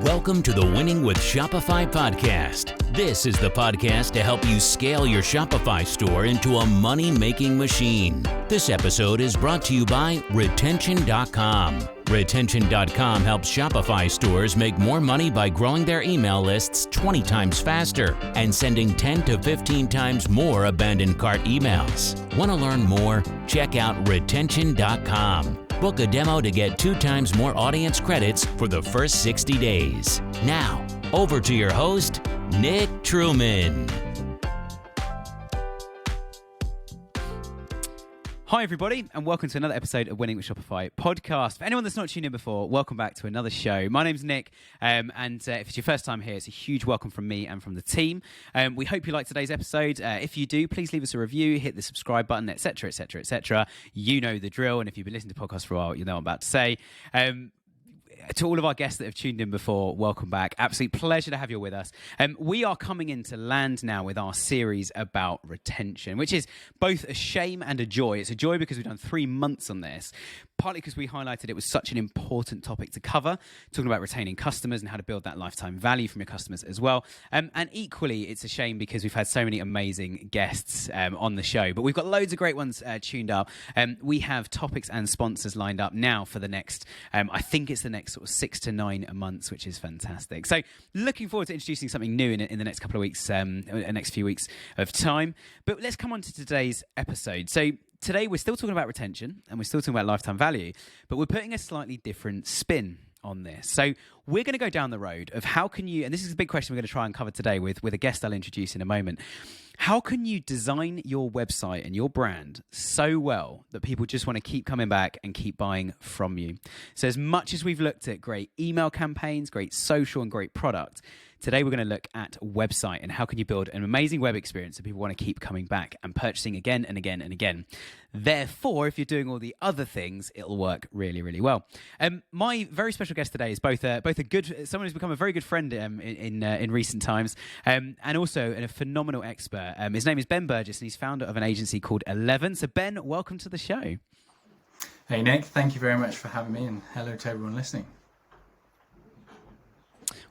Welcome to the Winning with Shopify podcast. This is the podcast to help you scale your Shopify store into a money-making machine. This episode is brought to you by Retention.com. Retention.com helps Shopify stores make more money by growing their email lists 20 times faster and sending 10 to 15 times more abandoned cart emails. Want to learn more? Check out Retention.com. Book a demo to get 2 times more audience credits for the first 60 days. Now, over to your host, Nick Truman. Hi everybody, and welcome to another episode of Winning with Shopify podcast. For anyone that's not tuned in before, welcome back to another show. My name's Nick, and if it's your first time here, it's a huge welcome from me and from the team. We hope you like today's episode. If you do, please leave us a review, hit the subscribe button, etc., etc., etc. You know the drill, and if you've been listening to podcasts for a while, you know what I'm about to say. To all of our guests that have tuned in before, welcome back. Absolute pleasure to have you with us. We are coming into land now with our series about retention, which is both a shame and a joy. It's a joy because we've done 3 months on this, partly because we highlighted it was such an important topic to cover, talking about retaining customers and how to build that lifetime value from your customers as well. And equally, it's a shame because we've had so many amazing guests on the show, but we've got loads of great ones tuned up. We have topics and sponsors lined up now for the next, I think it's the next sort of 6 to 9 months, which is fantastic. So looking forward to introducing something new in the next couple of weeks, next few weeks of time. But let's come on to today's episode. So today we're still talking about retention and we're still talking about lifetime value, but we're putting a slightly different spin on this. So we're going to go down the road of how can you, and this is a big question we're going to try and cover today with a guest I'll introduce in a moment. How can you design your website and your brand so well that people just want to keep coming back and keep buying from you? So as much as we've looked at great email campaigns, great social and great product, today we're going to look at website and how can you build an amazing web experience so people want to keep coming back and purchasing again and again and again. Therefore, if you're doing all the other things, it'll work really, really well. My very special guest today is both a good, someone who's become a very good friend in recent times, and also a phenomenal expert. His name is Ben Burgess, and he's founder of an agency called 11. So Ben, welcome to the show. Hey Nick, thank you very much for having me, and hello to everyone listening.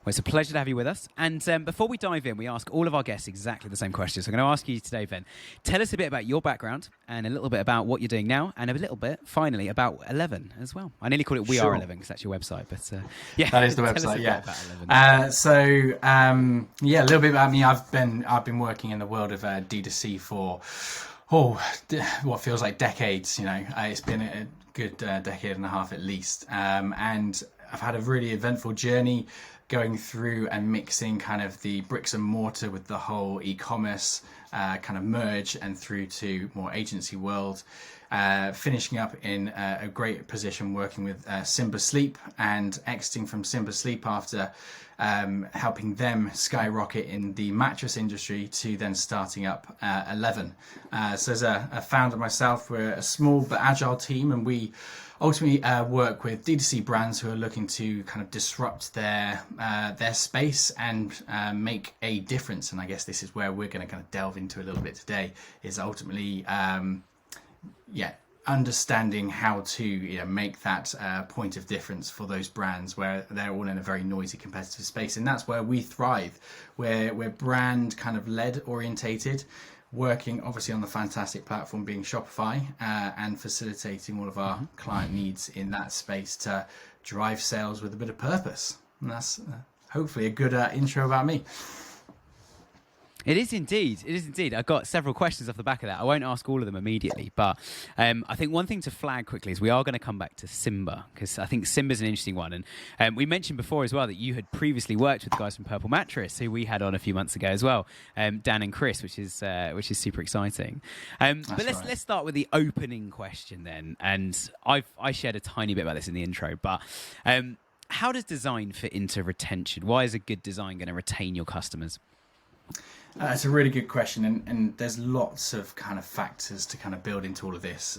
Well, it's a pleasure to have you with us. And before we dive in, we ask all of our guests exactly the same questions. So I'm going to ask you today, Ben, tell us a bit about your background and a little bit about what you're doing now and a little bit, finally, about 11 as well. I nearly call it We Are 11 because that's your website. But yeah, that is the website, yeah. A little bit about me. I've been working in the world of D2C for, what feels like decades. You know, it's been a good decade and a half at least. And I've had a really eventful journey going through and mixing kind of the bricks and mortar with the whole e-commerce kind of merge and through to more agency world, finishing up in a great position working with Simba Sleep and exiting from Simba Sleep after helping them skyrocket in the mattress industry to then starting up 11. So as a founder myself, we're a small but agile team, and we ultimately work with D2C brands who are looking to kind of disrupt their space and make a difference. And I guess this is where we're going to kind of delve into a little bit today, is ultimately, understanding how to make that point of difference for those brands where they're all in a very noisy competitive space. And that's where we thrive. We're brand kind of led orientated, working obviously on the fantastic platform being Shopify, and facilitating all of our client needs in that space to drive sales with a bit of purpose. And that's hopefully a good intro about me. It is indeed. It is indeed. I've got several questions off the back of that. I won't ask all of them immediately, but I think one thing to flag quickly is we are going to come back to Simba, because I think Simba's an interesting one. And we mentioned before as well that you had previously worked with the guys from Purple Mattress, who we had on a few months ago as well, Dan and Chris, which is super exciting. But let's start with the opening question then. And I shared a tiny bit about this in the intro, but how does design fit into retention? Why is a good design going to retain your customers? It's a really good question, and there's lots of kind of factors to kind of build into all of this.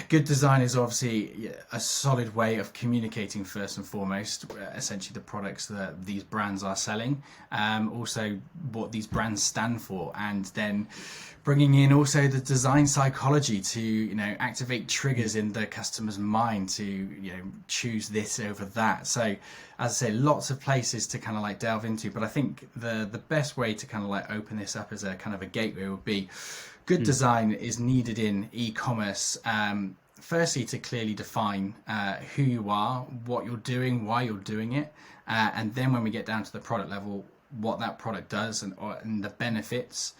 good design is obviously a solid way of communicating first and foremost, essentially the products that these brands are selling, also what these brands stand for, and then bringing in also the design psychology to activate triggers in the customer's mind to choose this over that. So as I say, lots of places to kind of like delve into, but I think the best way to kind of like open this up as a kind of a gateway would be good design is needed in e-commerce. Firstly, to clearly define who you are, what you're doing, why you're doing it, and then when we get down to the product level, what that product does and the benefits,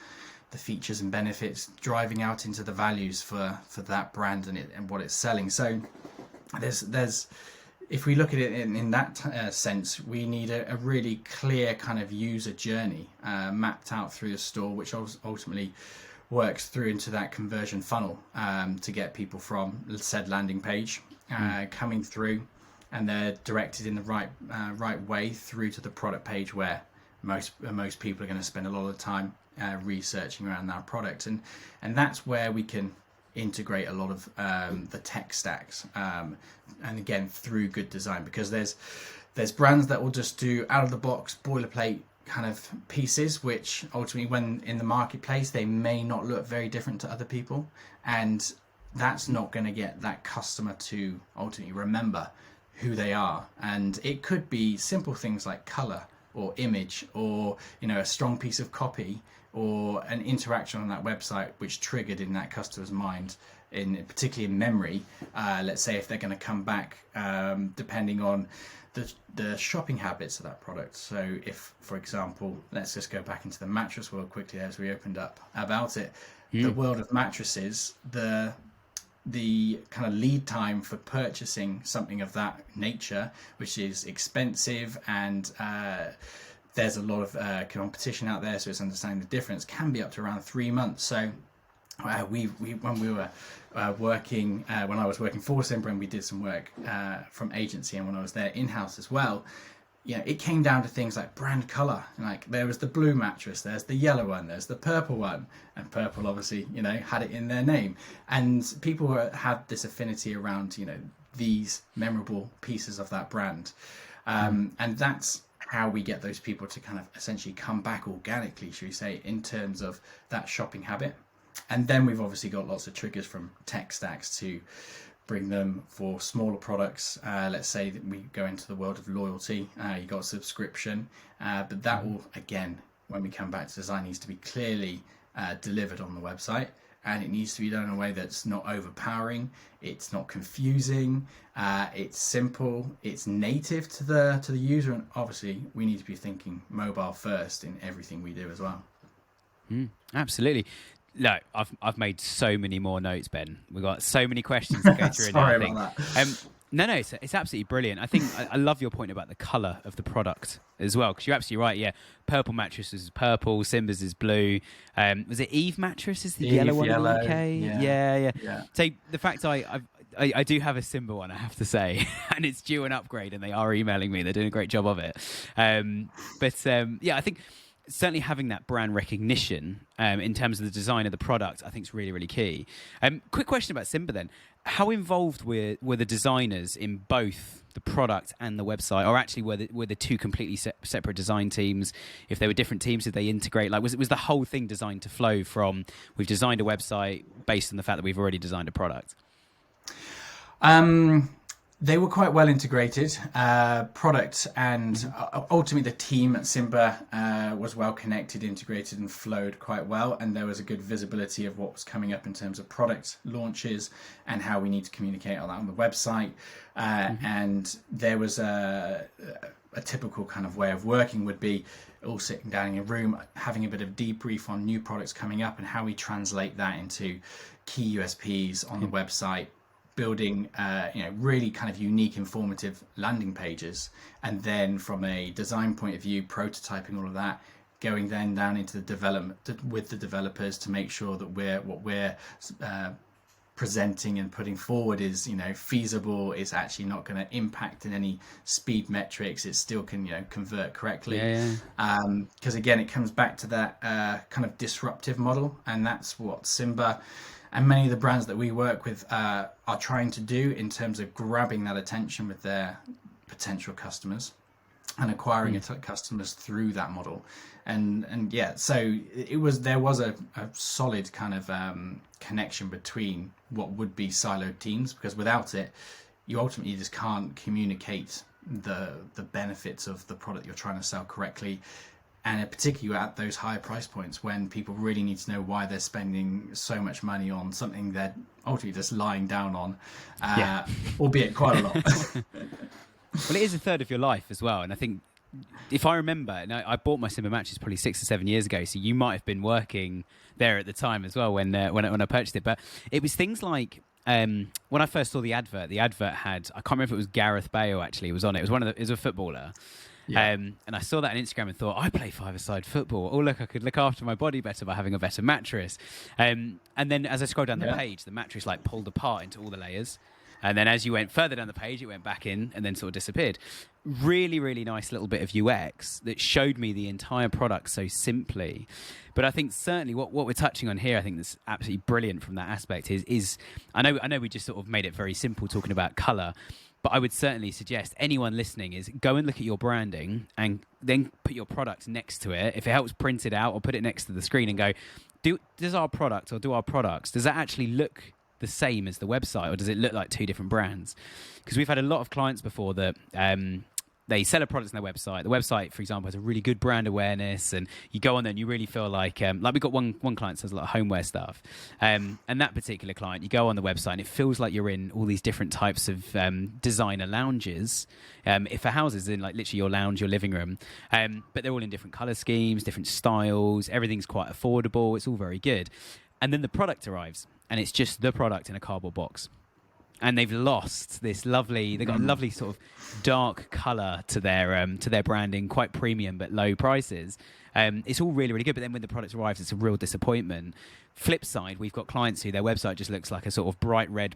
the features and benefits, driving out into the values for that brand and what it's selling. So there's if we look at it in that sense, we need a really clear kind of user journey mapped out through the store, which ultimately works through into that conversion funnel to get people from said landing page coming through, and they're directed in the right way through to the product page, where most people are going to spend a lot of time researching around that product, and that's where we can integrate a lot of the tech stacks, and again through good design, because there's brands that will just do out of the box boilerplate kind of pieces, which ultimately when in the marketplace they may not look very different to other people, and that's not going to get that customer to ultimately remember who they are. And it could be simple things like color or image, or a strong piece of copy, or an interaction on that website which triggered in that customer's mind, particularly in memory. Let's say if they're going to come back, depending on the shopping habits of that product. So if, for example, let's just go back into the mattress world quickly as we opened up about it. The world of mattresses, the kind of lead time for purchasing something of that nature, which is expensive, and there's a lot of competition out there, so it's understanding the difference, can be up to around 3 months. So when we were working, when I was working for Simba, and we did some work from agency, and when I was there in-house as well, it came down to things like brand color. Like there was the blue mattress, there's the yellow one, there's the purple one, and purple obviously had it in their name, and people had this affinity around these memorable pieces of that brand, and that's how we get those people to kind of essentially come back organically, should we say, in terms of that shopping habit. And then we've obviously got lots of triggers from tech stacks to bring them for smaller products. Let's say that we go into the world of loyalty, you got a subscription, but that will, again, when we come back to design, needs to be clearly delivered on the website, and it needs to be done in a way that's not overpowering, it's not confusing, it's simple, it's native to the user, and obviously we need to be thinking mobile first in everything we do as well. Absolutely. No, I've made so many more notes, Ben. We've got so many questions to go through. Sorry about that. No, it's absolutely brilliant. I think I love your point about the colour of the product as well, because you're absolutely right. Yeah, purple mattress is purple, Simba's is blue. Was it Eve mattress is the yellow one in the UK? Yeah. So the fact I do have a Simba one, I have to say, and it's due an upgrade, and they are emailing me. They're doing a great job of it. I think certainly having that brand recognition in terms of the design of the product, I think is really, really key. Quick question about Simba then. How involved were the designers in both the product and the website, or actually were the two completely separate design teams? If they were different teams, did they integrate? Like, was the whole thing designed to flow from we've designed a website based on the fact that we've already designed a product? They were quite well integrated, product and ultimately the team at Simba was well connected, integrated and flowed quite well, and there was a good visibility of what was coming up in terms of product launches and how we need to communicate on that on the website. And there was a typical kind of way of working would be all sitting down in a room, having a bit of debrief on new products coming up and how we translate that into key USPs on the website, building really kind of unique, informative landing pages, and then from a design point of view, prototyping all of that, going then down into the development with the developers to make sure that we're presenting and putting forward is feasible, it's actually not going to impact in any speed metrics, it still can convert correctly. Because again, it comes back to that kind of disruptive model, and that's what Simba and many of the brands that we work with are trying to do in terms of grabbing that attention with their potential customers and acquiring customers through that model. And yeah, so there was a solid kind of connection between what would be siloed teams, because without it, you ultimately just can't communicate the benefits of the product you're trying to sell correctly, and particularly at those higher price points when people really need to know why they're spending so much money on something they're ultimately just lying down on, albeit quite a lot. Well, it is a third of your life as well, and I think, if I remember, and I bought my Simba mattress probably 6 or 7 years ago, so you might have been working there at the time as well when I purchased it. But it was things like, when I first saw the advert had, I can't remember if it was Gareth Bale actually was on it. It was a footballer. Yeah. And I saw that on Instagram and thought, I play five-a-side football. Oh, look, I could look after my body better by having a better mattress. And then as I scrolled down the page, the mattress like pulled apart into all the layers. And then as you went further down the page, it went back in and then sort of disappeared. Really, really nice little bit of UX that showed me the entire product so simply. But I think certainly what we're touching on here, I think that's absolutely brilliant from that aspect is I know we just sort of made it very simple talking about colour, but I would certainly suggest anyone listening is go and look at your branding and then put your product next to it. If it helps, print it out or put it next to the screen and go, does our product or do our products, does that actually look the same as the website, or does it look like two different brands? Because we've had a lot of clients before that they sell a product on their website. The website, for example, has a really good brand awareness, and you go on there and you really feel like we've got one client that sells a lot of homeware stuff, and that particular client, you go on the website and it feels like you're in all these different types of designer lounges. If for houses, in like literally your lounge, your living room, but they're all in different color schemes, different styles. Everything's quite affordable. It's all very good, and then the product arrives. And it's just the product in a cardboard box. And they've lost this they've got a lovely sort of dark colour to their branding, quite premium but low prices. It's all really, really good. But then when the product arrives, it's a real disappointment. Flip side, we've got clients who their website just looks like a sort of bright red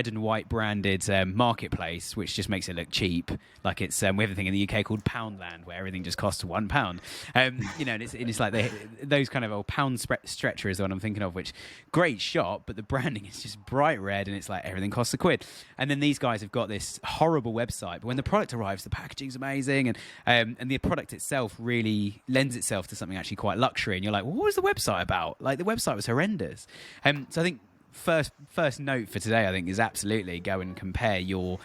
and white branded marketplace, which just makes it look cheap. Like it's we have a thing in the UK called Poundland, where everything just costs £1. And it's like those kind of old pound stretcher is the one I'm thinking of, which great shop, but the branding is just bright red and it's like everything costs £1. And then these guys have got this horrible website, but when the product arrives, the packaging's amazing, and the product itself really lends itself to something actually quite luxury. And you're like, well, what was the website about? Like the website was horrendous. So I think first note for today, I think, is absolutely go and compare your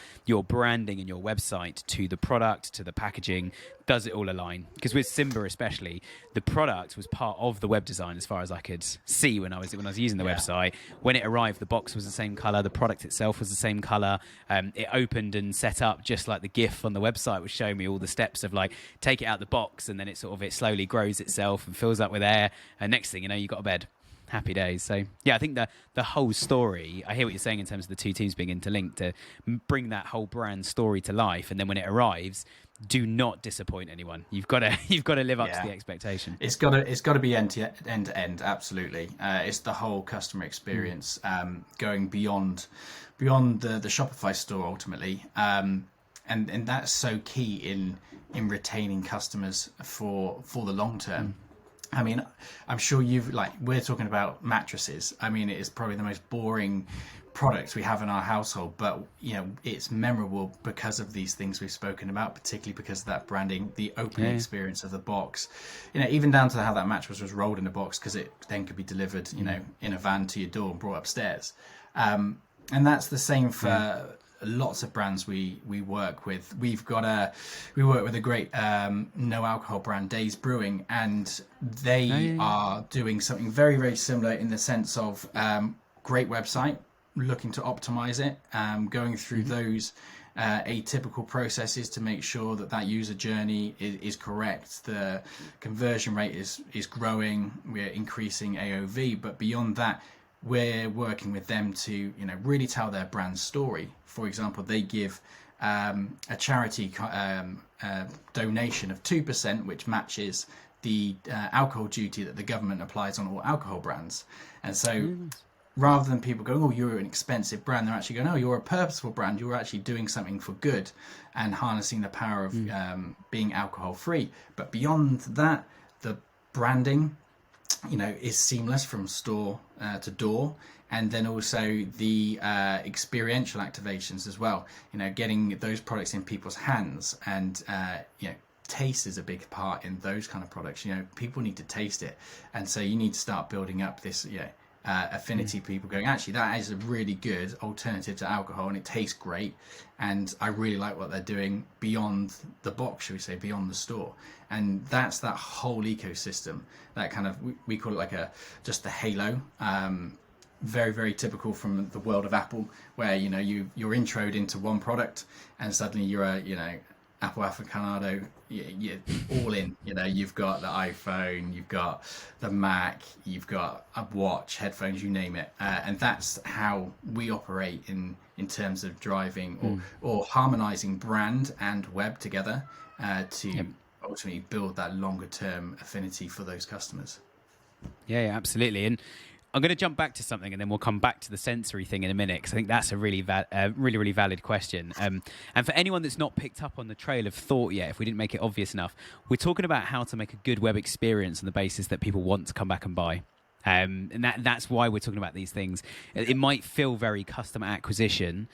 branding and your website to the product, to the packaging. Does it all align? Because with Simba especially, the product was part of the web design as far as I could see when I was using the website. When it arrived, the box was the same color, the product itself was the same color. It opened and set up just like the GIF on the website was showing me all the steps of like take it out the box, and then it slowly grows itself and fills up with air, and next thing you know, you got a bed. Happy days. So yeah, I think the whole story, I hear what you're saying in terms of the two teams being interlinked, to bring that whole brand story to life, and then when it arrives, do not disappoint anyone. You've got to live up to the expectation. It's got to be end to end, absolutely. It's the whole customer experience, going beyond the Shopify store ultimately, and that's so key in retaining customers for the long term. I mean, I'm sure we're talking about mattresses. I mean, it is probably the most boring product we have in our household, but it's memorable because of these things we've spoken about, particularly because of that branding, the opening experience of the box, even down to how that mattress was rolled in a box, because it then could be delivered, in a van to your door and brought upstairs. And that's the same for lots of brands we work with. We work with a great no alcohol brand, Days Brewing, and they are doing something very, very similar in the sense of great website, looking to optimize it, going through those atypical processes to make sure that user journey is correct. The conversion rate is growing, we're increasing AOV, but beyond that, we're working with them to really tell their brand story. For example, they give a charity donation of 2%, which matches the alcohol duty that the government applies on all alcohol brands. And so rather than people going, oh, you're an expensive brand, they're actually going, oh, you're a purposeful brand, you're actually doing something for good and harnessing the power of being alcohol free. But beyond that, the branding, is seamless from store to door. And then also the experiential activations as well, getting those products in people's hands. And taste is a big part in those kind of products. People need to taste it, and so you need to start building up this affinity. People going, actually, that is a really good alternative to alcohol, and it tastes great, and I really like what they're doing beyond the box, should we say, beyond the store. And that's that whole ecosystem, that kind of, we call it like just the halo. Very, very typical from the world of Apple, where you're introed into one product and suddenly you're a Apple aficionado. You're all in. You've got the iPhone, you've got the Mac, you've got a watch, headphones, you name it. And that's how we operate in terms of driving or harmonizing brand and web together to ultimately build that longer term affinity for those customers. Yeah, absolutely. And I'm going to jump back to something, and then we'll come back to the sensory thing in a minute, because I think that's a really, really valid question. And for anyone that's not picked up on the trail of thought yet, if we didn't make it obvious enough, we're talking about how to make a good web experience on the basis that people want to come back and buy. And that's why we're talking about these things. It might feel very customer acquisition,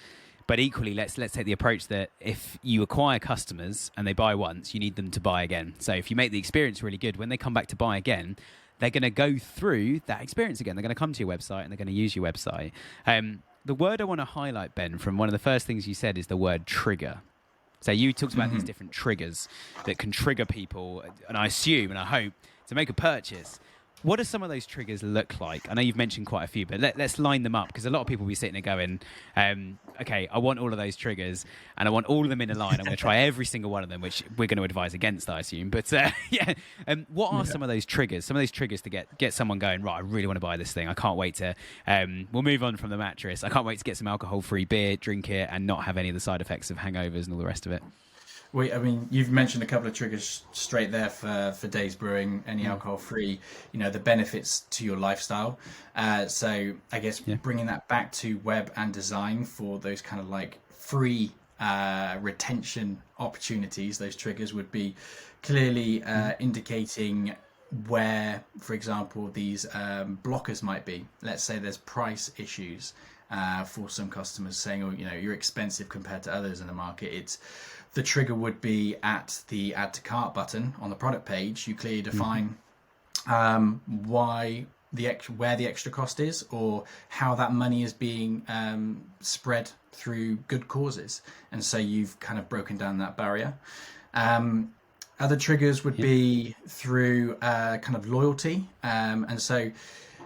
but equally, let's take the approach that if you acquire customers and they buy once, you need them to buy again. So if you make the experience really good, when they come back to buy again, they're going to go through that experience again. They're going to come to your website and they're going to use your website. The word I want to highlight, Ben, from one of the first things you said is the word trigger. So you talked about these different triggers that can trigger people, and I assume and I hope, to make a purchase. What do some of those triggers look like? I know you've mentioned quite a few, but let's line them up, because a lot of people will be sitting there going, okay, I want all of those triggers and I want all of them in a line. I'm going to try every single one of them, which we're going to advise against, I assume. But what are some of those triggers? Some of those triggers to get someone going, right, I really want to buy this thing. I can't wait to, we'll move on from the mattress. I can't wait to get some alcohol-free beer, drink it, and not have any of the side effects of hangovers and all the rest of it. You've mentioned a couple of triggers straight there for Days Brewing, any alcohol-free, the benefits to your lifestyle. So I guess bringing that back to web and design for those kind of like free retention opportunities, those triggers would be clearly indicating where, for example, these blockers might be. Let's say there's price issues for some customers saying, you're expensive compared to others in the market. The trigger would be at the add to cart button on the product page. You clearly define where the extra cost is, or how that money is being spread through good causes. And so you've kind of broken down that barrier. Other triggers would be through kind of loyalty. And so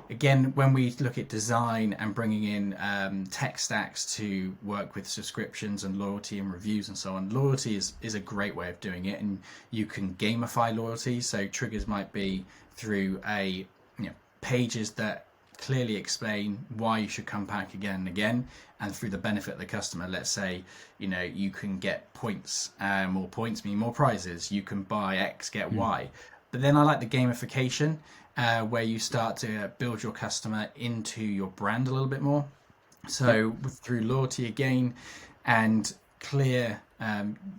again, when we look at design and bringing in tech stacks to work with subscriptions and loyalty and reviews and so on, loyalty is a great way of doing it, and you can gamify loyalty. So triggers might be through pages that clearly explain why you should come back again and again, and through the benefit of the customer. Let's say you can get points, more points mean more prizes. You can buy X, get Y. But then I like the gamification, where you start to build your customer into your brand a little bit more. So through loyalty again and clear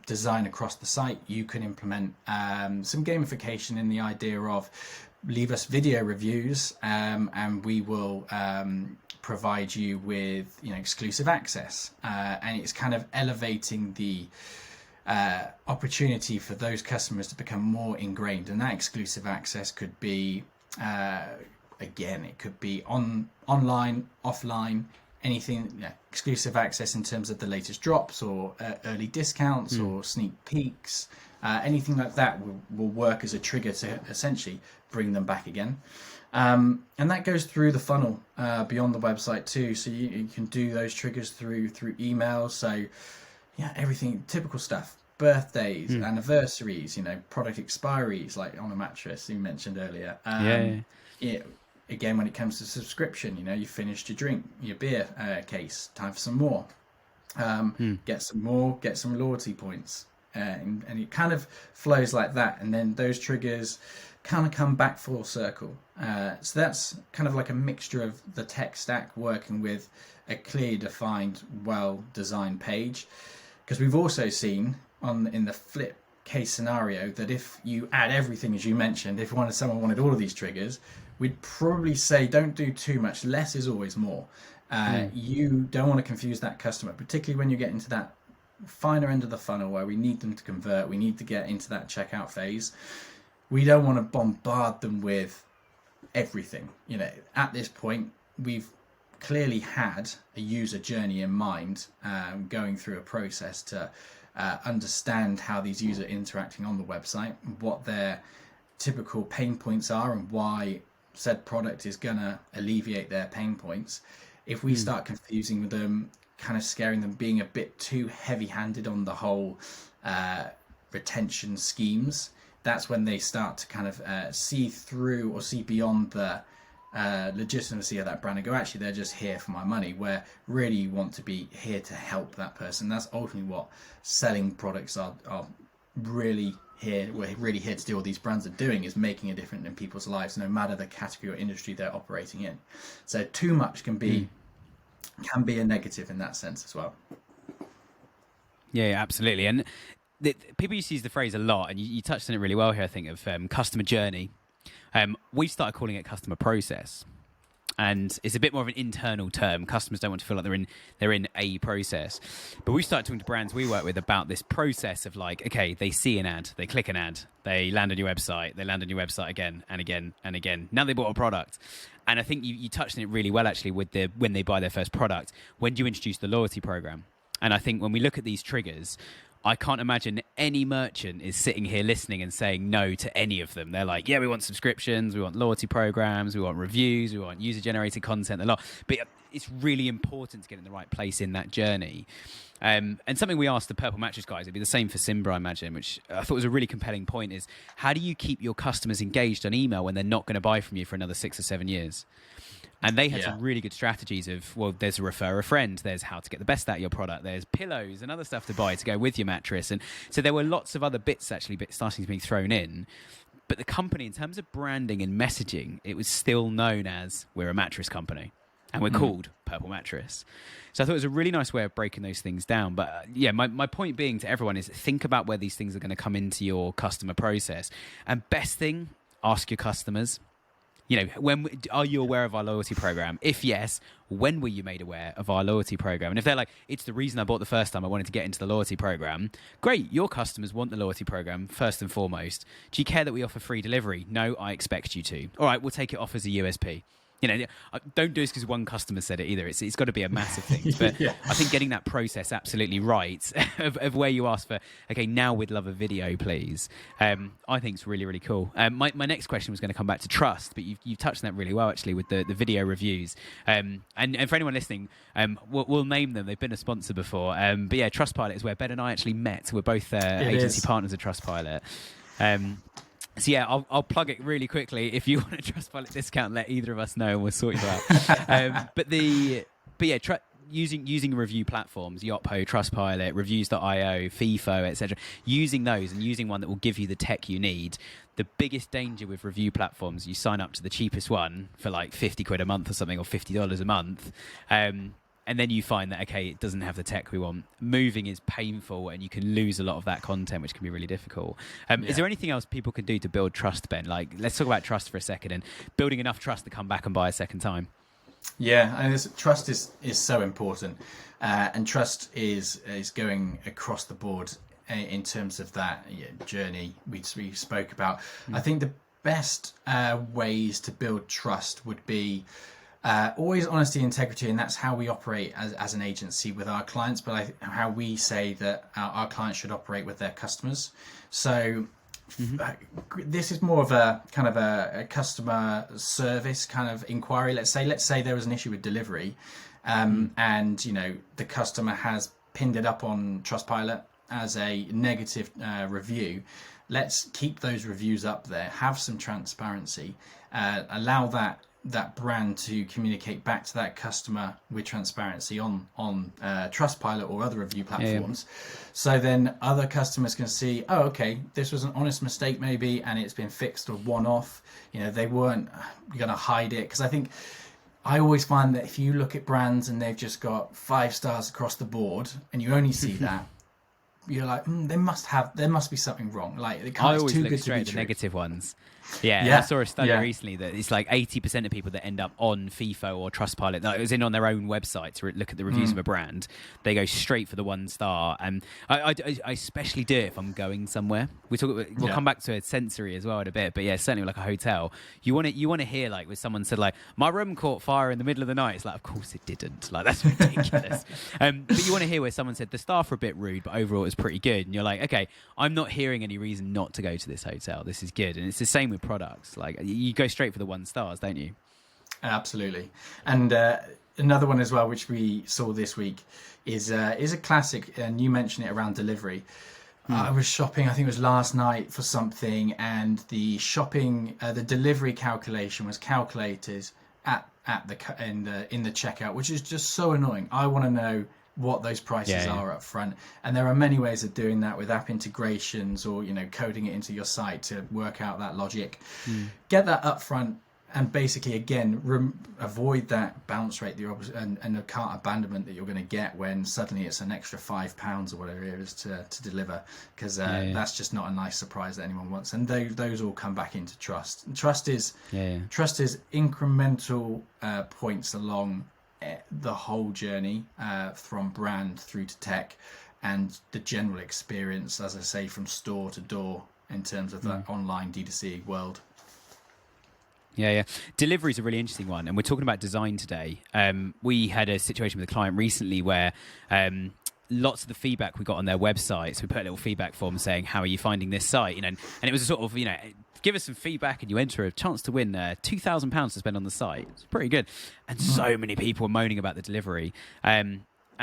design across the site, you can implement some gamification in the idea of leave us video reviews, and we will provide you with exclusive access. And it's kind of elevating the opportunity for those customers to become more ingrained. And that exclusive access could be again, it could be online, offline, anything, exclusive access in terms of the latest drops or early discounts or sneak peeks. Anything like that will work as a trigger to essentially bring them back again. And that goes through the funnel beyond the website too. So you can do those triggers through emails. So everything, typical stuff. Birthdays, anniversaries, product expiries, like on a mattress you mentioned earlier. Again, when it comes to subscription, you finished your beer case, time for some more. Get some more, get some loyalty points. And it kind of flows like that. And then those triggers kind of come back full circle. So that's kind of like a mixture of the tech stack working with a clearly defined, well-designed page. Because we've also seen in the flip case scenario that if you add everything, as you mentioned, if someone wanted all of these triggers, we'd probably say don't do too much. Less is always more. You don't want to confuse that customer, particularly when you get into that finer end of the funnel where we need them to convert, we need to get into that checkout phase. We don't want to bombard them with everything. At this point, we've clearly had a user journey in mind, going through a process to understand how these users are interacting on the website, what their typical pain points are, and why said product is going to alleviate their pain points. If we start confusing them, kind of scaring them, being a bit too heavy-handed on the whole retention schemes, that's when they start to kind of see through or see beyond the legitimacy of that brand and go, actually, they're just here for my money, where really you want to be here to help that person. That's ultimately what selling products are really here. We're really here to do. What these brands are doing is making a difference in people's lives, no matter the category or industry they're operating in. So too much can be a negative in that sense as well. Yeah, absolutely. And people used to use the phrase a lot, and you touched on it really well here, I think, of customer journey. We started calling it customer process, and it's a bit more of an internal term. Customers don't want to feel like they're in a process, but we started talking to brands we work with about this process of like, okay, they see an ad, they click an ad, they land on your website, they land on your website again and again and again. Now they bought a product. And I think you touched on it really well, actually, with when they buy their first product. When do you introduce the loyalty program? And I think when we look at these triggers, I can't imagine any merchant is sitting here listening and saying no to any of them. They're like, yeah, we want subscriptions, we want loyalty programs, we want reviews, we want user-generated content, a lot. But it's really important to get in the right place in that journey. And something we asked the Purple Mattress guys, it'd be the same for Simbra, I imagine, which I thought was a really compelling point, is how do you keep your customers engaged on email when they're not going to buy from you for another 6 or 7 years? And they had some really good strategies of, well, there's a refer a friend, there's how to get the best out of your product, there's pillows and other stuff to buy to go with your mattress. And so there were lots of other bits actually starting to be thrown in. But the company, in terms of branding and messaging, it was still known as, we're a mattress company. And we're called Purple Mattress. So I thought it was a really nice way of breaking those things down. But yeah, my point being to everyone is think about where these things are going to come into your customer process. And best thing, ask your customers, are you aware of our loyalty program? If yes, when were you made aware of our loyalty program? And if they're like, it's the reason I bought the first time, I wanted to get into the loyalty program. Great, your customers want the loyalty program first and foremost. Do you care that we offer free delivery? No, I expect you to. All right, we'll take it off as a USP. Don't do this because one customer said it either. It's got to be a massive thing. But I think getting that process absolutely right of where you ask for, okay, now we'd love a video, please. I think it's really, really cool. My next question was going to come back to trust, but you've touched on that really well, actually, with the video reviews. And for anyone listening, we'll name them. They've been a sponsor before. But yeah, Trustpilot is where Ben and I actually met. We're both agency partners at Trustpilot. So yeah, I'll plug it really quickly. If you want a Trustpilot discount, let either of us know and we'll sort you out. Using review platforms, Yotpo, Trustpilot, Reviews.io, FIFO, etc. Using those and using one that will give you the tech you need. The biggest danger with review platforms, you sign up to the cheapest one for like 50 quid a month or something, or $50 a month. And then you find that, okay, it doesn't have the tech we want. Moving is painful and you can lose a lot of that content, which can be really difficult. Is there anything else people can do to build trust, Ben? Like, let's talk about trust for a second and building enough trust to come back and buy a second time. Yeah, and trust is so important. And trust is going across the board in terms of that journey we spoke about. I think the best ways to build trust would be always honesty and integrity, and that's how we operate as an agency with our clients, but how we say that our clients should operate with their customers. So this is more of a kind of a customer service kind of inquiry. Let's say there was an issue with delivery, and the customer has pinned it up on Trustpilot as a negative review. Let's keep those reviews up there, have some transparency, allow that brand to communicate back to that customer with transparency on Trustpilot or other review platforms. So then other customers can see, oh, okay, this was an honest mistake maybe, and it's been fixed or one-off. They weren't going to hide it. Because I always find that if you look at brands and they've just got 5 stars across the board and you only see that, you're like, there must be something wrong. Like it I can't, it's always too look good to straight be at the true. negative ones. Yeah, I saw a study recently that it's like 80% of people that end up on FIFO or Trustpilot, like, as in on their own website to look at the reviews of a brand, they go straight for the 1 star. And I especially do it if I'm going somewhere. We'll come back to a sensory as well in a bit, but yeah, certainly like a hotel. You want to hear like with someone said like, my room caught fire in the middle of the night. It's like, of course it didn't. Like that's ridiculous. But you want to hear where someone said the staff were a bit rude, but overall it was pretty good. And you're like, okay, I'm not hearing any reason not to go to this hotel. This is good. And it's the same with products. Like you go straight for the 1 stars, don't you? Absolutely. And another one as well, which we saw this week, is a classic, and you mentioned it around delivery. I was shopping, I think it was last night, for something, and the delivery calculation was calculated in the checkout, which is just so annoying. I want to know what those prices are up front, and there are many ways of doing that with app integrations or coding it into your site to work out that logic. Get that up front, and basically again avoid that bounce rate and the cart abandonment that you're going to get when suddenly it's an extra £5 or whatever it is to deliver, because that's just not a nice surprise that anyone wants. And those all come back into trust. Trust is incremental points along the whole journey, from brand through to tech, and the general experience, as I say, from store to door in terms of that online D2C world. Yeah. Delivery is a really interesting one, and we're talking about design today. We had a situation with a client recently where lots of the feedback we got on their website, so we put a little feedback form saying, how are you finding this site? And it was a sort of, give us some feedback and you enter a chance to win £2,000 to spend on the site. It's pretty good. And so many people were moaning about the delivery. And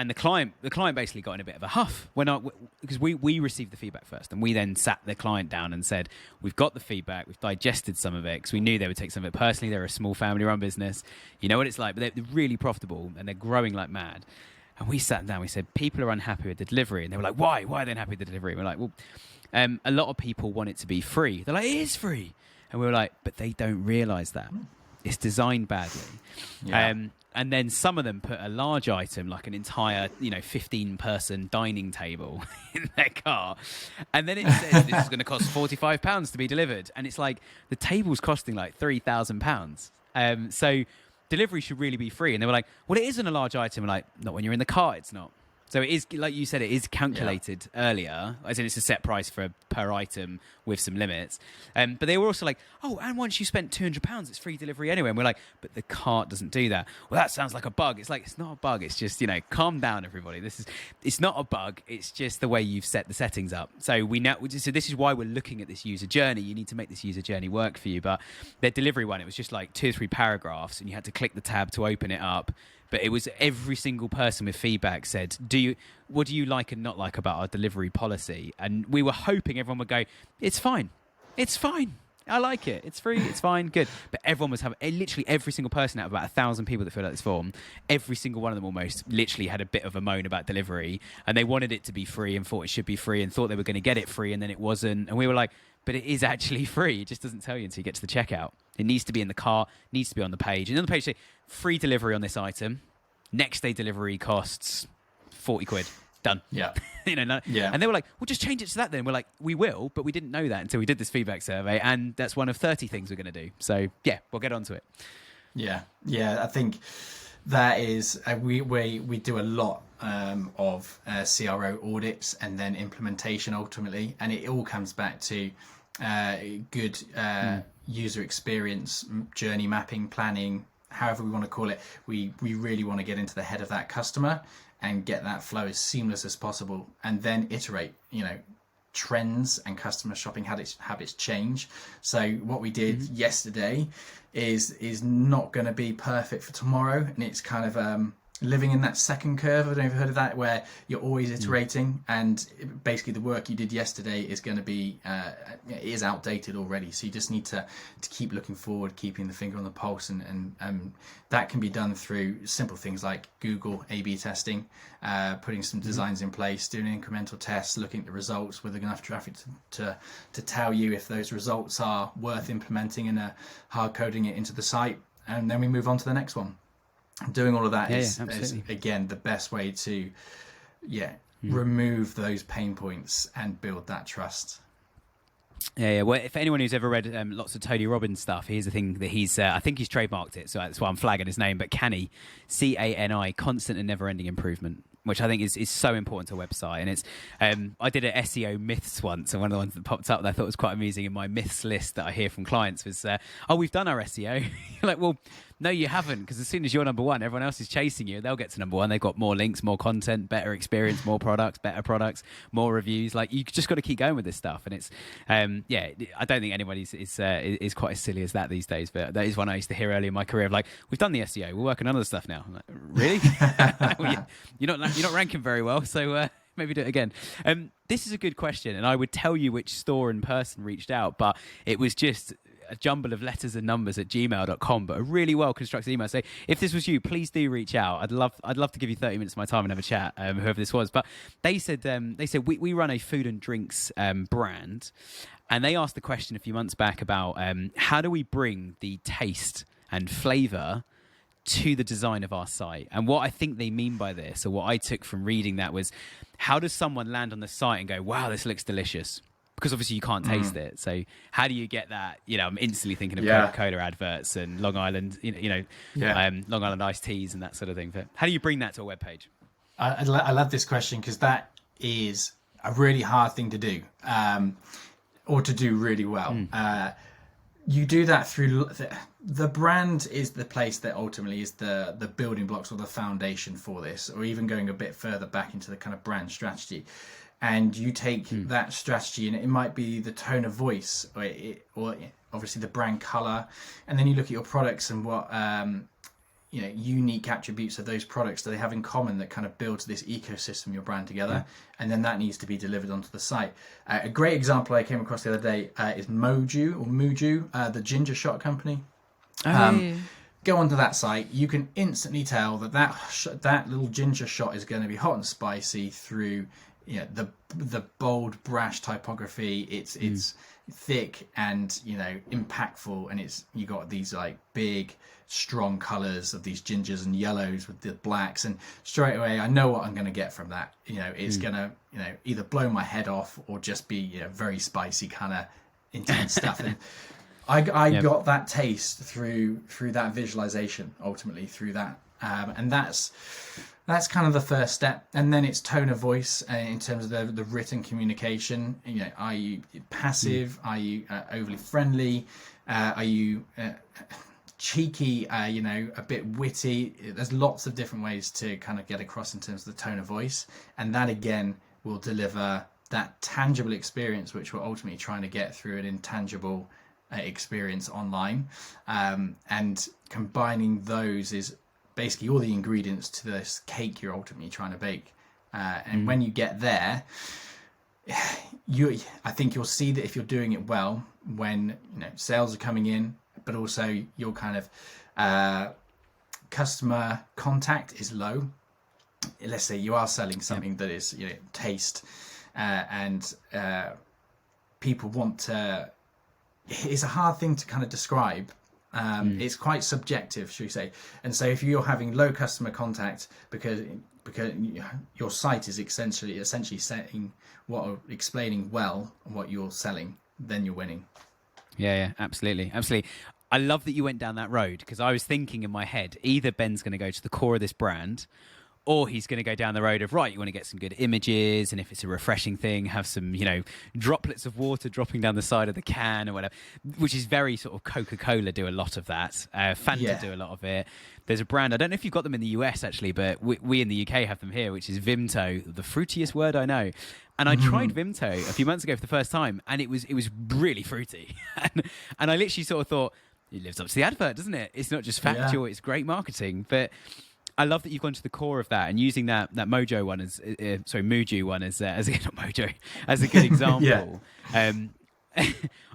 the client basically got in a bit of a huff because we received the feedback first, and we then sat the client down and said, we've got the feedback, we've digested some of it, because we knew they would take some of it personally. They're a small family-run business. You know what it's like, but they're really profitable and they're growing like mad. And we sat down, we said, people are unhappy with the delivery. And they were like, why? Why are they unhappy with the delivery? And we're like, well, a lot of people want it to be free. They're like, it is free. And we were like, but they don't realise that. It's designed badly. Yeah. And then some of them put a large item, like an entire, 15-person dining table in their car. And then it says this is going to cost £45 to be delivered. And it's like, the table's costing like £3,000. So delivery should really be free. And they were like, well, it isn't a large item. We're like, not when you're in the car, it's not. So it is, like you said, it is calculated earlier, as in it's a set price per item with some limits. But they were also like, oh, and once you spent £200, it's free delivery anyway. And we're like, but the cart doesn't do that. Well, that sounds like a bug. It's like, it's not a bug. It's just, calm down, everybody. It's not a bug. It's just the way you've set the settings up. So so this is why we're looking at this user journey. You need to make this user journey work for you. But their delivery one, it was just like 2 or 3 paragraphs, and you had to click the tab to open it up. But it was every single person with feedback said, what do you like and not like about our delivery policy? And we were hoping everyone would go, it's fine. It's fine. I like it. It's free. It's fine. Good. But everyone was literally every single person out of about 1,000 people that filled out this form, every single one of them almost literally had a bit of a moan about delivery, and they wanted it to be free and thought it should be free and thought they were going to get it free, and then it wasn't. And we were like, but it is actually free. It just doesn't tell you until you get to the checkout. It needs to be in the cart, needs to be on the page. And on the page, say, free delivery on this item. Next day delivery costs 40 quid. Done. Yeah. And they were like, well, just change it to that then. We're like, we will, but we didn't know that until we did this feedback survey. And that's one of 30 things we're going to do. So, yeah, we'll get onto it. Yeah. I think that is, we do a lot of CRO audits and then implementation ultimately. And it all comes back to good user experience, journey mapping, planning, however we want to call it. We really want to get into the head of that customer and get that flow as seamless as possible, and then iterate. Trends and customer shopping habits change. So what we did yesterday is not going to be perfect for tomorrow, and it's kind of living in that second curve. I don't know if you've heard of that, where you're always iterating, and basically the work you did yesterday is going to be is outdated already. So you just need to keep looking forward, keeping the finger on the pulse, and that can be done through simple things like Google A/B testing, putting some designs in place, doing incremental tests, looking at the results with enough traffic to tell you if those results are worth implementing and hard coding it into the site, and then we move on to the next one. Doing all of that is again the best way to remove those pain points and build that trust. Yeah. Well, if anyone who's ever read lots of Tony Robbins stuff, here's the thing that he's, I think he's trademarked it, so that's why I'm flagging his name, but CANI, C-A-N-I, constant and never-ending improvement, which I think is so important to a website. And it's, I did an SEO myths once, and one of the ones that popped up that I thought was quite amusing in my myths list that I hear from clients was, oh, we've done our SEO. You're like, well, no, you haven't, because as soon as you're number one, everyone else is chasing you. They'll get to number one. They've got more links, more content, better experience, more products, better products, more reviews. Like, you just got to keep going with this stuff. And it's, yeah, I don't think anybody's is quite as silly as that these days. But that is one I used to hear early in my career of like, we've done the SEO, we're working on other stuff now. I'm like, really? Well, you're not ranking very well, so maybe do it again. This is a good question, and I would tell you which store and person reached out, but it was just a jumble of letters and numbers at gmail.com, but a really well constructed email. So if this was you, please do reach out. I'd love to give you 30 minutes of my time and have a chat, whoever this was. But they said we run a food and drinks brand, and they asked the question a few months back about how do we bring the taste and flavor to the design of our site. And what I think they mean by this, or what I took from reading that, was how does someone land on the site and go, wow, this looks delicious? Because obviously you can't taste it. So how do you get that? You know, I'm instantly thinking of Coca-Cola adverts and Long Island, Long Island iced teas and that sort of thing. But how do you bring that to a web page? I love this question, because that is a really hard thing to do, or to do really well. You do that through the brand is the place that ultimately is the building blocks or the foundation for this, or even going a bit further back into the kind of brand strategy. And you take that strategy, and it might be the tone of voice, or obviously the brand color, and then you look at your products and what unique attributes of those products do they have in common that kind of builds this ecosystem, your brand together, and then that needs to be delivered onto the site. A great example I came across the other day is Muju, the ginger shot company. Go onto that site, you can instantly tell that little ginger shot is going to be hot and spicy through the bold, brash typography. It's thick and impactful, and you got these like big, strong colors of these gingers and yellows with the blacks, and straight away I know what I'm going to get from that. It's gonna either blow my head off or just be very spicy, kind of intense stuff. And I got that taste through that visualization, ultimately through that, and that's kind of the first step. And then it's tone of voice in terms of the written communication. Are you passive? Are you overly friendly? Are you cheeky? A bit witty? There's lots of different ways to kind of get across in terms of the tone of voice. And that again will deliver that tangible experience, which we're ultimately trying to get through an intangible experience online. And combining those is basically all the ingredients to this cake you're ultimately trying to bake. And when you get there, I think you'll see that if you're doing it well, when sales are coming in, but also your kind of customer contact is low. Let's say you are selling something that is taste, and people want to. It's a hard thing to kind of describe. It's quite subjective, should we say? And so if you're having low customer contact because your site is essentially saying explaining well what you're selling, then you're winning. Yeah, absolutely. I love that you went down that road, because I was thinking in my head, either Ben's going to go to the core of this brand, or he's going to go down the road of, right, you want to get some good images, and if it's a refreshing thing, have some, droplets of water dropping down the side of the can or whatever, which is very sort of Coca-Cola do a lot of that. Fanta do a lot of it. There's a brand, I don't know if you've got them in the US actually, but we in the UK have them here, which is Vimto, the fruitiest word I know. And I tried Vimto a few months ago for the first time, and it was really fruity. and I literally sort of thought, it lives up to the advert, doesn't it? It's not just factual, it's great marketing. But I love that you've gone to the core of that and using that Muju one as not Mojo, as a good example.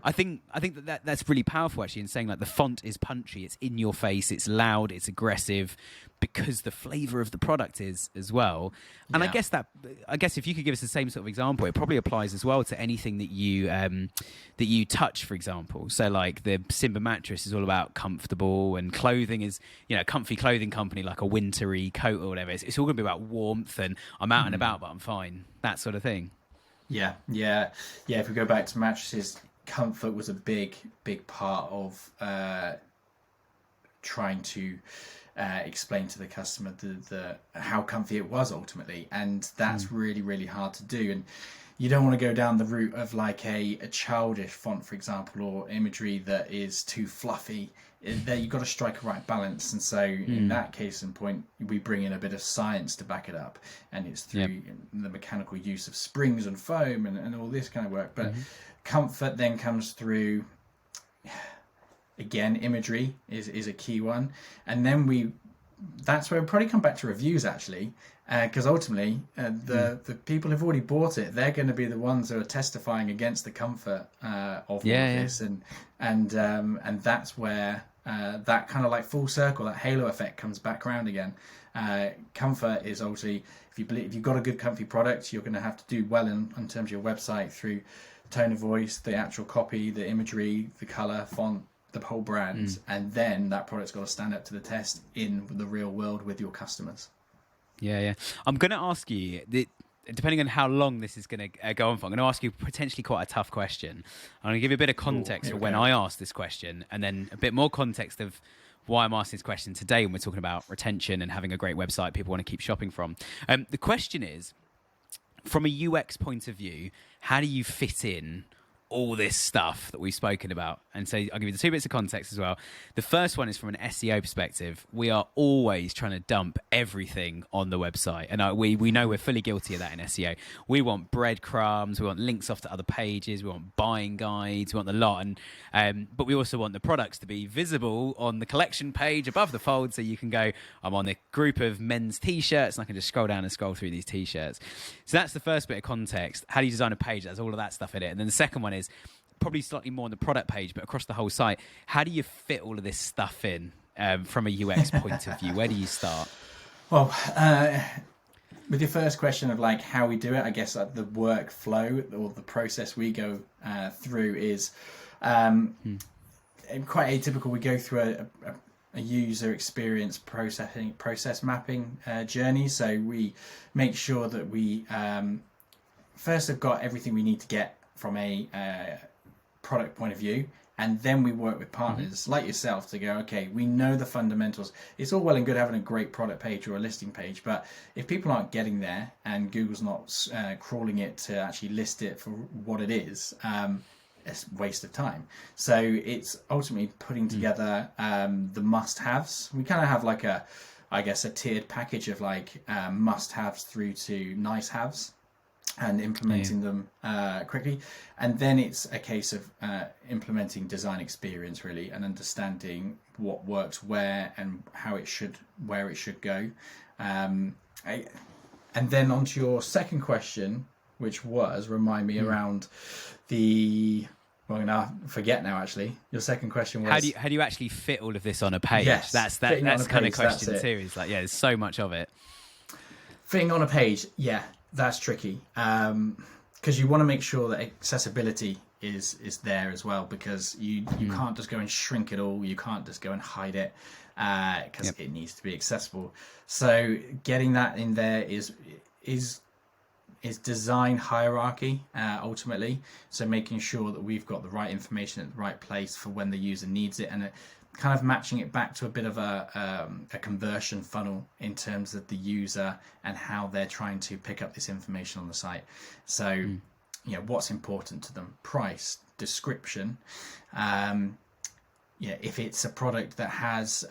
I think that's really powerful actually, in saying like the font is punchy, it's in your face, it's loud, it's aggressive, because the flavor of the product is as well. And Yeah. I guess if you could give us the same sort of example, it probably applies as well to anything that you touch, for example. So like the Simba mattress is all about comfortable, and clothing is, comfy clothing company like a wintry coat or whatever. It's all going to be about warmth, and I'm out and about, but I'm fine. That sort of thing. Yeah. If we go back to mattresses, comfort was a big part of trying to explain to the customer the how comfy it was ultimately, and that's really hard to do. And you don't want to go down the route of like a childish font, for example, or imagery that is too fluffy. There you've got to strike a right balance, and so in that case in point, we bring in a bit of science to back it up, and it's through the mechanical use of springs and foam and all this kind of work. But comfort then comes through, again, imagery is a key one, and then that's where we probably come back to reviews actually, because ultimately the people who've already bought it, they're going to be the ones who are testifying against the comfort of all of this, and that's where that kind of like full circle, that halo effect comes back around again. Comfort is ultimately, if you've got a good comfy product, you're going to have to do well in terms of your website through tone of voice, the actual copy, the imagery, the color, font, the whole brand, and then that product's got to stand up to the test in the real world with your customers. Yeah. I'm going to ask you, depending on how long this is going to go on for, I'm going to ask you potentially quite a tough question. I'm going to give you a bit of context for when I asked this question, and then a bit more context of why I'm asking this question today when we're talking about retention and having a great website people want to keep shopping from. The question is, from a UX point of view, how do you fit in all this stuff that we've spoken about? And so I'll give you the two bits of context as well. The first one is from an SEO perspective. We are always trying to dump everything on the website, and we know we're fully guilty of that in SEO. We want breadcrumbs, we want links off to other pages, we want buying guides, we want the lot, and but we also want the products to be visible on the collection page above the fold, so you can go, I'm on a group of men's t-shirts, and I can just scroll down and scroll through these t-shirts. So that's the first bit of context. How do you design a page that has all of that stuff in it? And then the second one is probably slightly more on the product page, but across the whole site. How do you fit all of this stuff in from a UX point of view? Where do you start? Well, with your first question of like how we do it, I guess the workflow or the process we go through is quite atypical. We go through a user experience process mapping journey. So we make sure that we first have got everything we need to get from a product point of view, and then we work with partners like yourself to go, okay, we know the fundamentals. It's all well and good having a great product page or a listing page, but if people aren't getting there and Google's not crawling it to actually list it for what it is, it's a waste of time. So it's ultimately putting together the must-haves. We kind of have like a tiered package of like must-haves through to nice-haves, and implementing them quickly, and then it's a case of implementing design experience really, and understanding what works where and where it should go. And then on to your second question, which was, remind me, around the. Well, I'm gonna forget now. Actually, your second question was how do you actually fit all of this on a page? Yes, that's kind of question too. It's like, there's so much of it. Fitting on a page, that's tricky, because you want to make sure that accessibility is there as well, because you can't just go and shrink it all. You can't just go and hide it, because it needs to be accessible. So getting that in there is design hierarchy ultimately. So making sure that we've got the right information at the right place for when the user needs it, and kind of matching it back to a bit of a conversion funnel in terms of the user and how they're trying to pick up this information on the site. So, what's important to them? Price, description. If it's a product that has,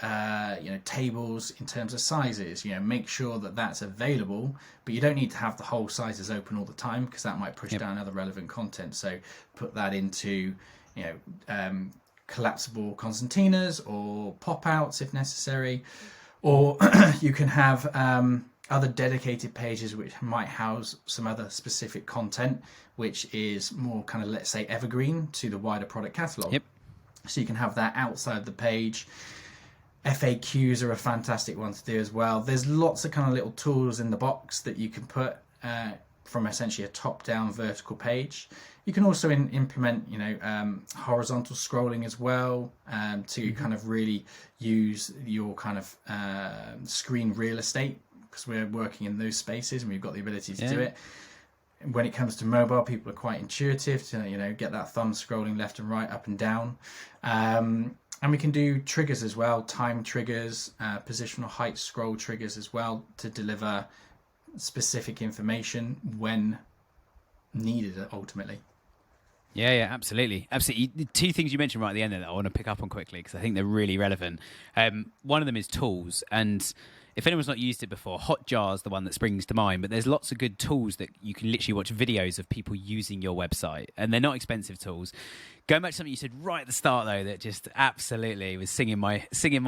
tables in terms of sizes, make sure that that's available, but you don't need to have the whole sizes open all the time, because that might push down other relevant content. So put that into, collapsible concertinas or pop outs if necessary, or you can have other dedicated pages which might house some other specific content, which is more kind of, let's say, evergreen to the wider product catalog. Yep. So you can have that outside the page. FAQs are a fantastic one to do as well. There's lots of kind of little tools in the box that you can put from essentially a top-down vertical page. You can also implement, horizontal scrolling as well to kind of really use your kind of screen real estate, because we're working in those spaces and we've got the ability to do it. When it comes to mobile, people are quite intuitive to, get that thumb scrolling left and right, up and down. And we can do triggers as well, time triggers, positional height scroll triggers as well, to deliver specific information when needed ultimately. Yeah, absolutely. The two things you mentioned right at the end there that I want to pick up on quickly, because I think they're really relevant. One of them is tools, and if anyone's not used it before, Hotjar is the one that springs to mind, but there's lots of good tools that you can literally watch videos of people using your website, and they're not expensive tools. Going back to something you said right at the start, though, that just absolutely was singing my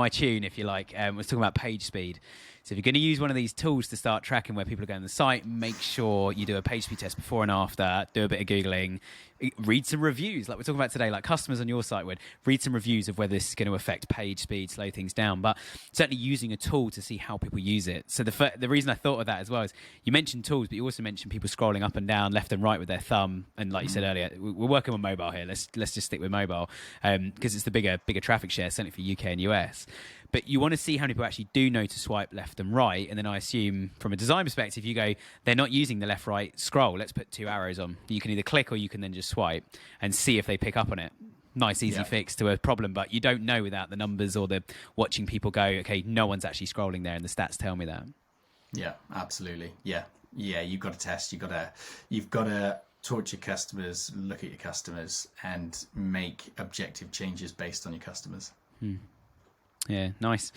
tune, if you like, was talking about page speed. So if you're going to use one of these tools to start tracking where people are going on the site, make sure you do a page speed test before and after, do a bit of Googling, read some reviews, like we're talking about today, like customers on your site would. Read some reviews of whether this is going to affect page speed, slow things down, but certainly using a tool to see how people use it. So the reason I thought of that as well is you mentioned tools, but you also mentioned people scrolling up and down, left and right with their thumb. And like you said earlier, we're working on mobile here. Let's just stick with mobile because it's the bigger traffic share, certainly for UK and US. But you want to see how many people actually do know to swipe left and right. And then I assume from a design perspective, you go, they're not using the left-right scroll. Let's put 2 arrows on. You can either click or you can then just swipe and see if they pick up on it. Nice, easy fix to a problem. But you don't know without the numbers or the watching people go, okay, no one's actually scrolling there. And the stats tell me that. Yeah, absolutely. Yeah, you've got to test. You've got to talk to your customers, look at your customers, and make objective changes based on your customers. Yeah, nice.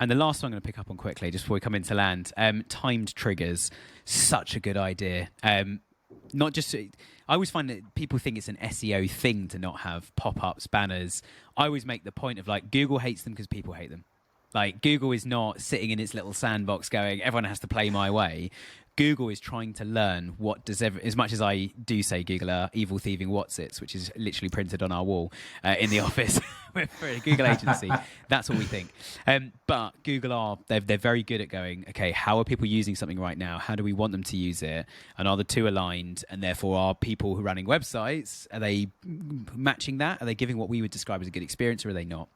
And the last one I'm going to pick up on quickly, just before we come into land, timed triggers. Such a good idea. Not just, I always find that people think it's an SEO thing to not have pop-ups, banners. I always make the point of like, Google hates them because people hate them. Like, Google is not sitting in its little sandbox going, everyone has to play my way. Google is trying to learn what does as much as I do say Google are evil thieving Watsits, which is literally printed on our wall in the office for a Google agency. That's what we think. But Google they're very good at going, okay, how are people using something right now? How do we want them to use it? And are the two aligned? And therefore, are people who are running websites, are they matching that? Are they giving what we would describe as a good experience, or are they not?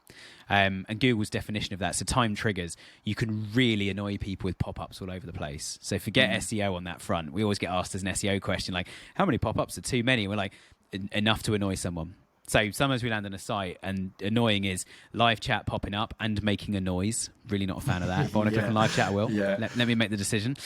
And Google's definition of that, so time triggers, you can really annoy people with pop-ups all over the place. So forget SEO on that front. We always get asked as an SEO question, like, how many pop-ups are too many? And we're like, enough to annoy someone. So sometimes we land on a site and annoying is live chat popping up and making a noise. Really not a fan of that. If I want to click on live chat, I will. Let me make the decision.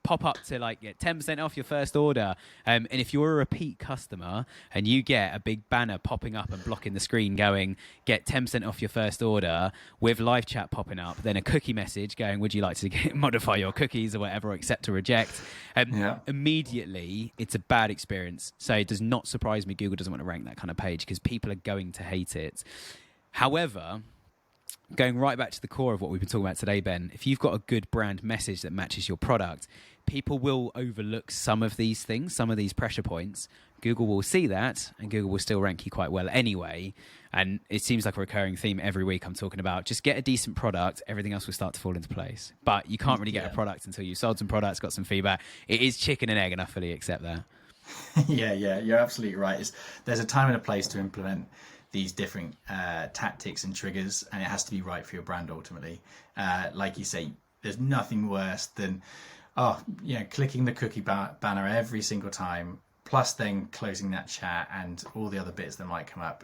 Pop up to like get 10% off your first order. And if you're a repeat customer and you get a big banner popping up and blocking the screen going, get 10% off your first order with live chat popping up, then a cookie message going, would you like to modify your cookies or whatever, accept or reject? Immediately, it's a bad experience. So it does not surprise me Google doesn't want to rank that kind of page because people are going to hate it. However, going right back to the core of what we've been talking about today, Ben, if you've got a good brand message that matches your product, people will overlook some of these things, some of these pressure points. Google will see that, and Google will still rank you quite well anyway. And it seems like a recurring theme every week I'm talking about. Just get a decent product, everything else will start to fall into place. But you can't really get a product until you've sold some products, got some feedback. It is chicken and egg, and I fully accept that. Yeah, you're absolutely right. There's a time and a place to implement these different tactics and triggers, and it has to be right for your brand ultimately. Like you say, there's nothing worse than clicking the cookie banner every single time, plus then closing that chat and all the other bits that might come up.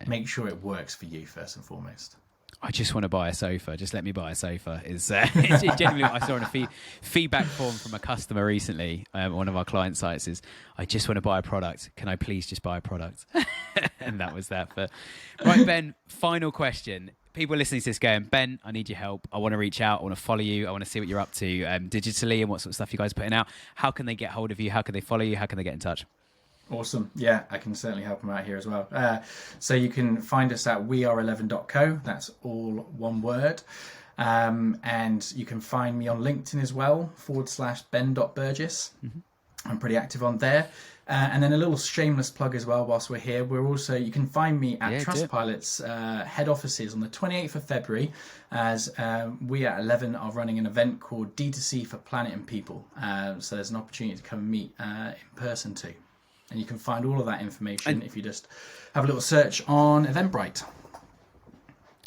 Make sure it works for you first and foremost. I just want to buy a sofa. Just let me buy a sofa. It's generally what I saw in a feedback form from a customer recently. One of our client sites is, I just want to buy a product. Can I please just buy a product? And that was that. But right, Ben, final question. People listening to this going, Ben, I need your help. I want to reach out. I want to follow you. I want to see what you're up to digitally and what sort of stuff you guys are putting out. How can they get hold of you? How can they follow you? How can they get in touch? Awesome. Yeah, I can certainly help them out here as well. So you can find us at weare11.co. That's all one word. And you can find me on LinkedIn as well, /Ben.Burgess. I'm pretty active on there. And then a little shameless plug as well whilst we're here. You can find me at Trustpilot's head offices on the 28th of February, as we at 11 are running an event called D2C for Planet and People. So there's an opportunity to come and meet in person too. And you can find all of that information if you just have a little search on Eventbrite.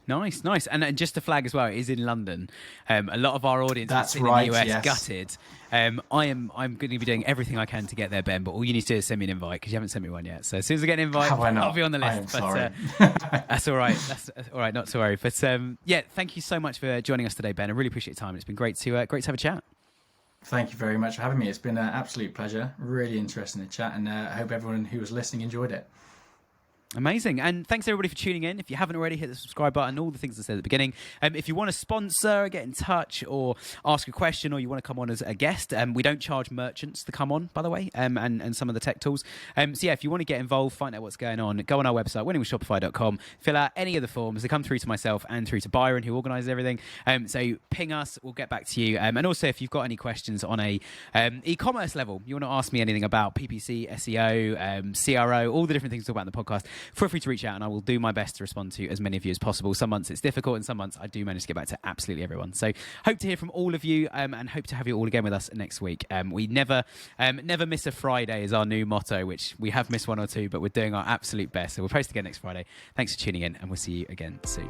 Nice. And just to flag as well, it is in London. A lot of our audience is in the US, gutted. I'm going to be doing everything I can to get there, Ben, but all you need to do is send me an invite, because you haven't sent me one yet. So as soon as I get an invite, I'll be on the list. Sorry. That's all right. That's all right, not to worry. But thank you so much for joining us today, Ben. I really appreciate your time. It's been great to have a chat. Thank you very much for having me. It's been an absolute pleasure. Really interesting to chat, and I hope everyone who was listening enjoyed it. Amazing. And thanks everybody for tuning in. If you haven't already, hit the subscribe button, all the things I said at the beginning. If you want to sponsor, get in touch, or ask a question, or you want to come on as a guest, we don't charge merchants to come on, by the way, and some of the tech tools. If you want to get involved, find out what's going on, go on our website, winningwithshopify.com, fill out any of the forms. They come through to myself and through to Byron, who organises everything. So ping us, we'll get back to you. And also, if you've got any questions on a e-commerce level, you want to ask me anything about PPC, SEO, CRO, all the different things we talk about in the podcast, feel free to reach out and I will do my best to respond to as many of you as possible. Some months it's difficult and some months I do manage to get back to absolutely everyone. So hope to hear from all of you and hope to have you all again with us next week. We never miss a Friday is our new motto, which we have missed one or two, but we're doing our absolute best. So we'll post again next Friday. Thanks for tuning in and we'll see you again soon.